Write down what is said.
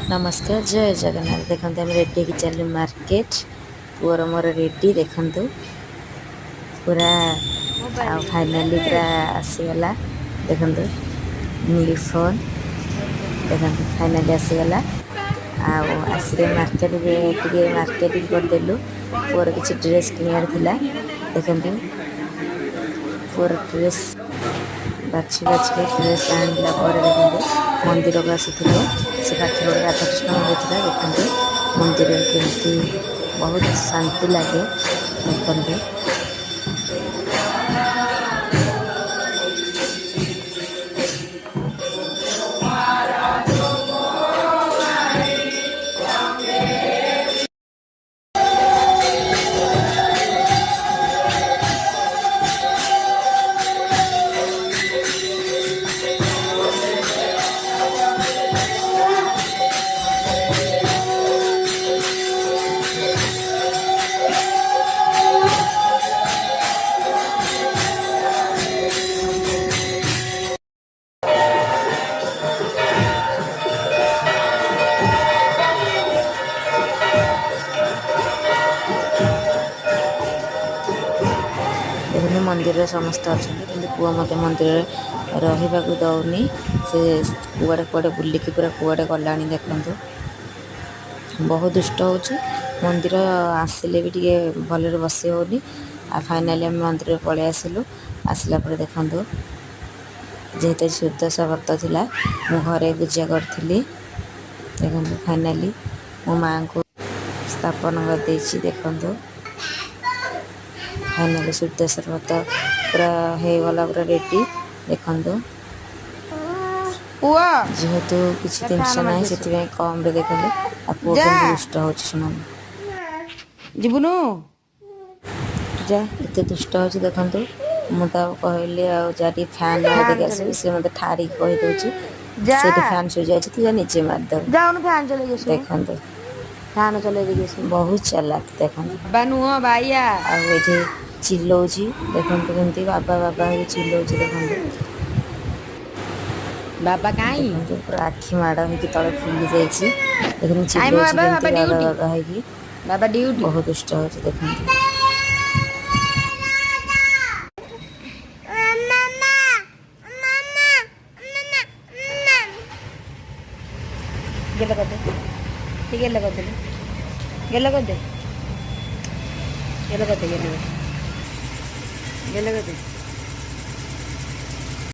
नमस्कार जय जगन्नाथ। देखते आम रेडी की चलू मार्केट पुअर मोर रेडी देखु पूरा फाइनाली पूरा आसीगला देखु न्यू फोन देखु फाइनाली आसीगला आसिले मार्केटिंग करदेलु पुअर किसी ड्रेस किनार देखु पुअर ड्रेस बाछी बाछी ड्रेस आनला देखते मंदिर को आसुले से पाखे गोटे राधाकृष्ण मंदिर था देखते मंदिर केमती बहुत शांति लगे देखते देखते मंदिर समस्त अच्छा कि पुआ मत मंदिर रहा दौनी से कुआड़े कुआड़े बुलिकी पूरा कुआड़े गला देखु बहुत दुष्ट हो मंदिर आसिले भी टे भल बसी होनी फाइनाली आम मंदिर पलि आसिलु आसला देखु जेहेतु सुदशा व्रत थिला मु घरे पूजा करी देखु फाइनाली मो माँ को स्थापन कर देखु फाइनाली सुदशा व्रत पूरा होगला पूरा रेडी देखु जेहेतु किसी जिनस ना से कम देखते पुओ दुष्ट हो जीवनु जा एत दुष्ट हो देखु मुझे कहली आगे फैन लगे आस मत ठारी कहीदे फैन शुई जाए तू निजे मारदेव जाऊन फैन चले देखते फैन चले बहुत चालाक देखते नुह बाइया आठी चिल्लाऊँ देखते केमती बाबा बाबा हो चिल्लाऊँ देखते बाबा कहीं पूरा आखि माड़ हो तले फुली जाइए देखते चिल्लाऊँ बाबा बाबा हो बाबा ड्यूटी बहुत दुष्ट हो देखते गेला कर दे ठीक गेला कर दे गेला कर दे गेला कर दे गेला कर दे